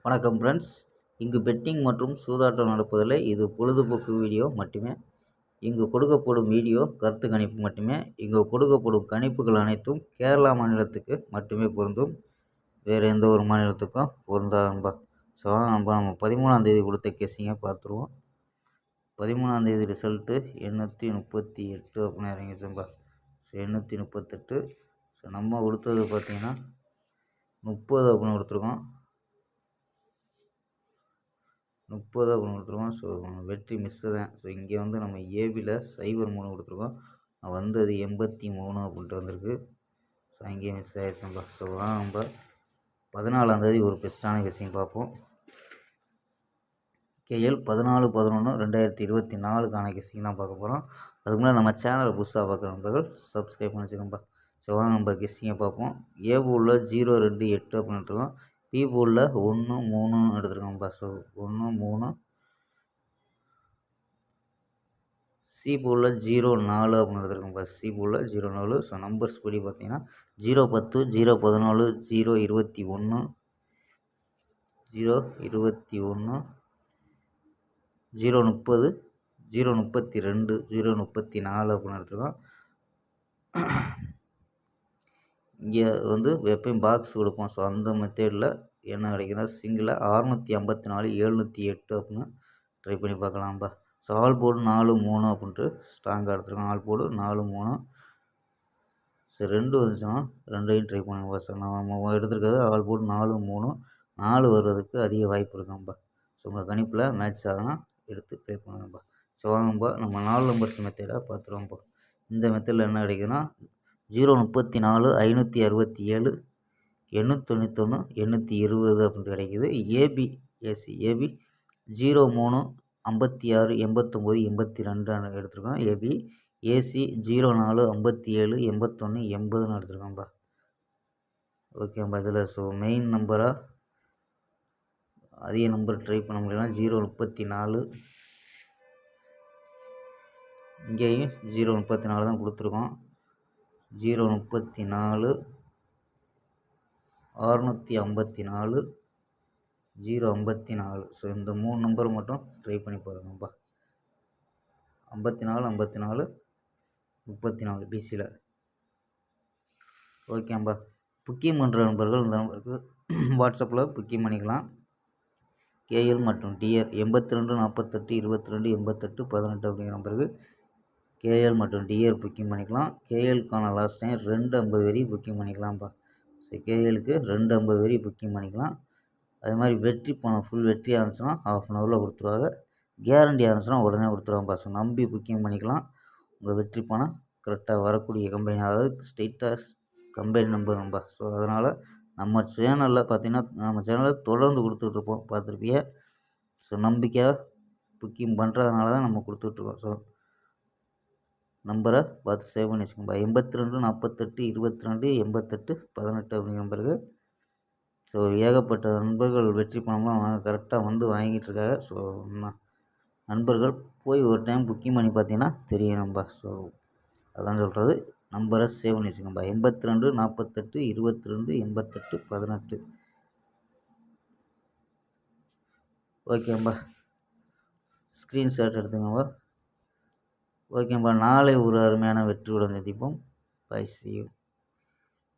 வணக்கம் ஃப்ரெண்ட்ஸ். இங்கு பெட்டிங் மற்றும் சூதாட்டம் நடப்பதில்லை. இது பொழுதுபோக்கு வீடியோ மட்டுமே. இங்கு கொடுக்கப்படும் வீடியோ கருத்து கணிப்பு மட்டுமே. இங்கு கொடுக்கப்படும் கணிப்புகள் அனைத்தும் கேரளா மாநிலத்துக்கு மட்டுமே பொருந்தும். வேறு எந்த ஒரு மாநிலத்துக்கும் பொருந்தாது நண்பா. ஸோ நம்ம 13ஆம் தேதி கொடுத்த கேஸிங்க பார்த்துருவோம். 13ஆம் தேதி ரிசல்ட்டு 838 அப்படின்னு இறங்கிச்சும்பா. ஸோ 838. ஸோ நம்ம கொடுத்தது பார்த்திங்கன்னா 30 அப்படின்னு கொடுத்துருக்கோம். 30 அப்படின்னு கொடுத்துருக்கோம். ஸோ வெற்றி மிஸ்ஸு தான். ஸோ இங்கே வந்து நம்ம ஏபியில் 0-3 கொடுத்துருக்கோம். வந்தது 83 அப்படின்ட்டு வந்திருக்கு. ஸோ அங்கேயே மிஸ் ஆகிடுச்சும்பா. ஸோ நம்ம 14ஆம் தேதி ஒரு பெஸ்ட்டான கெஸ்ஸிங் பார்ப்போம். கேஎல் 14/11/2024க்கான கெஸ்ஸிங் தான் பார்க்க போகிறோம். அதுக்கு முன்னாடி நம்ம சேனலை புதுசாக பார்க்குற நண்பர்கள் சப்ஸ்கிரைப் பண்ணி வச்சுக்கோம்பா. ஸோ வாங்க நம்ம கெஸ்ஸிங்கை பார்ப்போம். ஏ போர்டில் 0-2-8 அப்படின்னு எடுத்துருக்கோம். பி போர்டில் 1-3 எடுத்துருக்கோம்ப்பா. ஸோ 1-3. சி போர்டில் 0-4 அப்படின்னு எடுத்துருக்கோம்ப்பா. சி போர்டில் 0-4. ஸோ நம்பர்ஸ் படி பார்த்தீங்கன்னா 0-10, 0-14, 0-21, 0-21, 0-30, 0-32, 0-34 அப்படின்னு எடுத்துருக்கோம். இங்கே வந்து எப்பயும் பாக்ஸ் கொடுப்போம். ஸோ அந்த மெத்தேடில் என்ன கிடைக்குன்னா சிங்கிளில் 654, 708 அப்படின்னு ட்ரை பண்ணி பார்க்கலாம்ப்பா. ஸோ ஆல் போர்டு 4-3 அப்படின்ட்டு ஸ்ட்ராங்காக எடுத்துருக்கோம். All board 4-3. ஸோ 2 வந்துச்சுன்னா 2ஐயும் ட்ரை பண்ணுங்கப்பா. ஸோ நம்ம எடுத்துருக்கிறது ஆல் போர்டு 4-3. 4 வர்றதுக்கு அதிக வாய்ப்பு இருக்கும்பா. ஸோ உங்கள் கணிப்பில் மேட்ச் ஆகுனா எடுத்து ட்ரை பண்ணுங்கப்பா. ஸோ வாங்கப்பா நம்ம 4 நம்பர்ஸ் மெத்தேடாக பார்த்துருவோம்ப்பா. இந்த மெத்தடில் என்ன கிடைக்குன்னா 0-34, 567, 891, 820 அப்படின்ட்டு கிடைக்கிது. ஏபி 0-3, 56, 89, 82 எடுத்துருக்கோம். ஏபி ஏசி 0-4, 57, 81, 80ன்னு எடுத்துருக்கோம்ப்பா. ஓகேப்பா. இதில் ஸோ மெயின் நம்பராக அதிக நம்பர் ட்ரை பண்ண முடியலன்னா 0-34. இங்கேயும் 0-34 தான் கொடுத்துருக்கோம். 0-34, 654, 0-54. ஸோ இந்த 3 நம்பர் மட்டும் ட்ரை பண்ணி பாருங்கப்பா. 54, 54, 34 பிசியில். ஓகேப்பா. புக்கிங் பண்ணுற நண்பர்கள் இந்த நம்பருக்கு வாட்ஸ்அப்பில் புக்கிங் பண்ணிக்கலாம். கேஎல் மற்றும் டிஆர் 82 48 22 88 18 அப்படிங்கிற நம்பருக்கு கேஎல் மற்றும் டிஆர் புக்கிங் பண்ணிக்கலாம். கேஎல்க்கான லாஸ்ட் டைம் 250 வரி புக்கிங் பண்ணிக்கலாம்ப்பா. ஸோ கேஎலுக்கு 250 வரி புக்கிங் பண்ணிக்கலாம். அதே மாதிரி வெற்றி பணம் ஃபுல் வெற்றியாக இருந்துச்சுன்னா ½ கொடுத்துருவாங்க. கேரண்டியாக இருந்துச்சுன்னா உடனே கொடுத்துருவாங்கப்பா. ஸோ நம்பி புக்கிங் பண்ணிக்கலாம். உங்கள் வெற்றி பணம் கரெக்டாக வரக்கூடிய கம்பெனி, அதாவது ஸ்ட்ரெயிட்டாக கம்பெனி நம்பர் நம்பா. ஸோ அதனால் நம்ம சேனலில் பார்த்திங்கன்னா நம்ம சேனலில் தொடர்ந்து கொடுத்துட்ருப்போம், பார்த்துருப்பிய. ஸோ நம்பிக்கையாக புக்கிங் பண்ணுறதுனால தான் நம்ம கொடுத்துட்ருக்கோம். ஸோ நம்பரை பார்த்து சேவ் பண்ணி வச்சுக்கோம்பா. 82 48 22 88 18 அப்படிங்கிற நம்பருக்கு. ஸோ ஏகப்பட்ட நண்பர்கள் வெற்றி பணம்லாம் கரெக்டாக வந்து வாங்கிட்டு இருக்காங்க. ஸோ நண்பர்கள் போய் ஒரு டைம் புக்கிங் பண்ணி பார்த்தீங்கன்னா தெரியும் நம்பா. ஸோ அதான் சொல்கிறது. நம்பரை சேவ் பண்ணி வச்சுக்கோம்பா. 82 48 22 88 18. ஓகேம்பா. ஸ்க்ரீன்ஷாட் எடுத்துங்கப்பா. ஓகேம்பா. நாளை ஒரு அருமையான வெற்றியுடன் சந்திப்போம். Bye, see you.